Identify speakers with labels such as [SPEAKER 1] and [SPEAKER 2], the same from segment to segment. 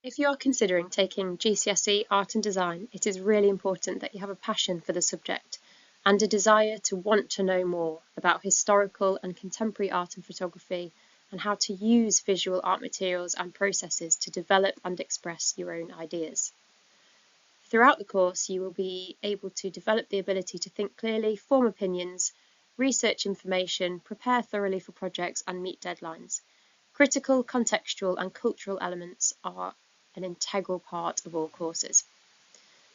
[SPEAKER 1] If you are considering taking GCSE Art and Design, it is really important that you have a passion for the subject and a desire to want to know more about historical and contemporary art and photography and how to use visual art materials and processes to develop and express your own ideas. Throughout the course, you will be able to develop the ability to think clearly, form opinions, research information, prepare thoroughly for projects and meet deadlines. Critical, contextual and cultural elements are an integral part of all courses.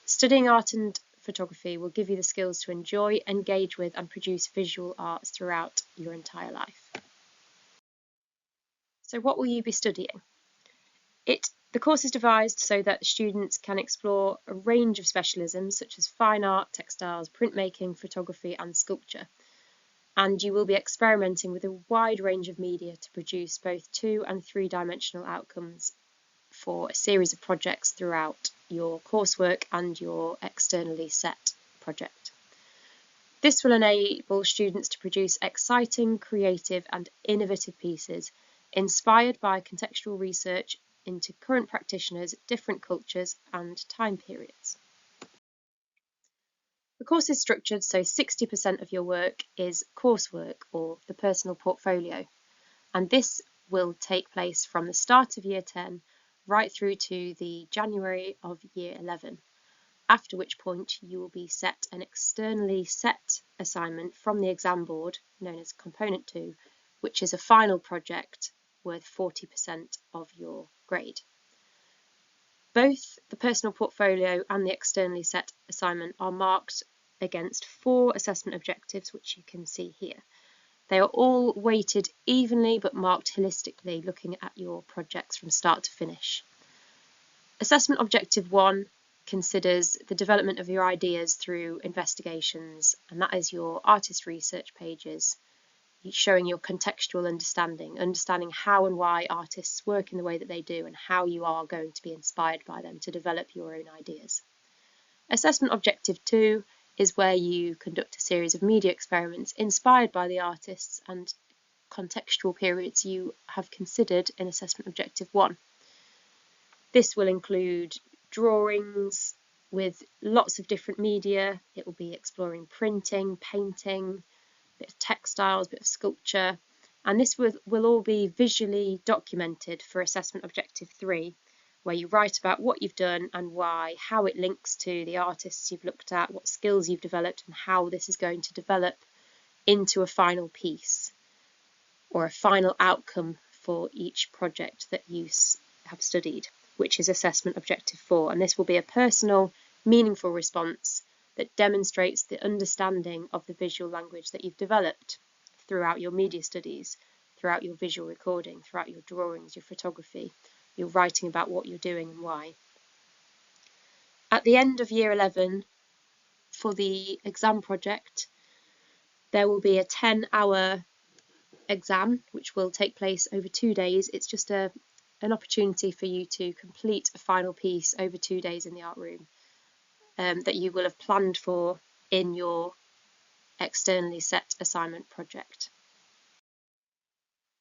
[SPEAKER 1] Studying art and photography will give you the skills to enjoy, engage with and produce visual arts throughout your entire life. So what will you be studying? The course is devised so that students can explore a range of specialisms such as fine art, textiles, printmaking, photography and sculpture. And you will be experimenting with a wide range of media to produce both 2- and 3-dimensional outcomes for a series of projects throughout your coursework and your externally set project. This will enable students to produce exciting, creative and innovative pieces inspired by contextual research into current practitioners, different cultures and time periods. The course is structured so 60% of your work is coursework or the personal portfolio, and this will take place from the start of year 10 right through to the January of year 11, after which point you will be set an externally set assignment from the exam board known as Component 2, which is a final project worth 40% of your grade. Both the personal portfolio and the externally set assignment are marked against 4 assessment objectives, which you can see here. They are all weighted evenly but marked holistically, looking at your projects from start to finish. Assessment Objective 1 considers the development of your ideas through investigations, and that is your artist research pages, showing your contextual understanding how and why artists work in the way that they do and how you are going to be inspired by them to develop your own ideas. Assessment Objective 2 is where you conduct a series of media experiments inspired by the artists and contextual periods you have considered in Assessment Objective 1. This will include drawings with lots of different media. It will be exploring printing, painting, a bit of textiles, a bit of sculpture, and this will all be visually documented for Assessment Objective 3, where you write about what you've done and why, how it links to the artists you've looked at, what skills you've developed and how this is going to develop into a final piece or a final outcome for each project that you have studied, which is Assessment Objective 4, and this will be a personal, meaningful response that demonstrates the understanding of the visual language that you've developed throughout your media studies, throughout your visual recording, throughout your drawings, your photography, your writing about what you're doing and why. At the end of year 11, for the exam project, there will be a 10-hour exam which will take place over 2 days. It's just an opportunity for you to complete a final piece over 2 days in the art room that you will have planned for in your externally set assignment project.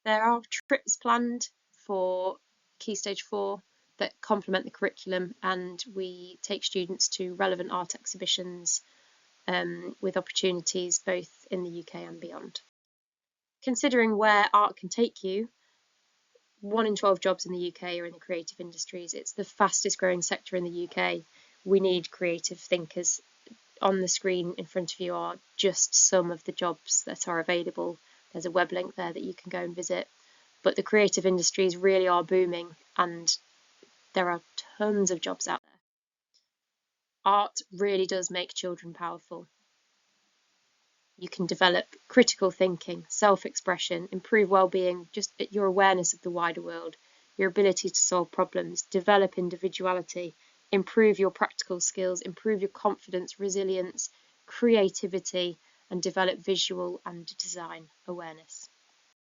[SPEAKER 1] There are trips planned for Key Stage 4 that complement the curriculum, and we take students to relevant art exhibitions with opportunities both in the UK and beyond. Considering where art can take you, 1 in 12 jobs in the UK are in the creative industries. It's the fastest growing sector in the UK. We need creative thinkers. On the screen in front of you are just some of the jobs that are available. There's a web link there that you can go and visit. But the creative industries really are booming and there are tons of jobs out there. Art really does make children powerful. You can develop critical thinking, self-expression, improve well-being, just your awareness of the wider world, your ability to solve problems, develop individuality, improve your practical skills, improve your confidence, resilience, creativity, and develop visual and design awareness.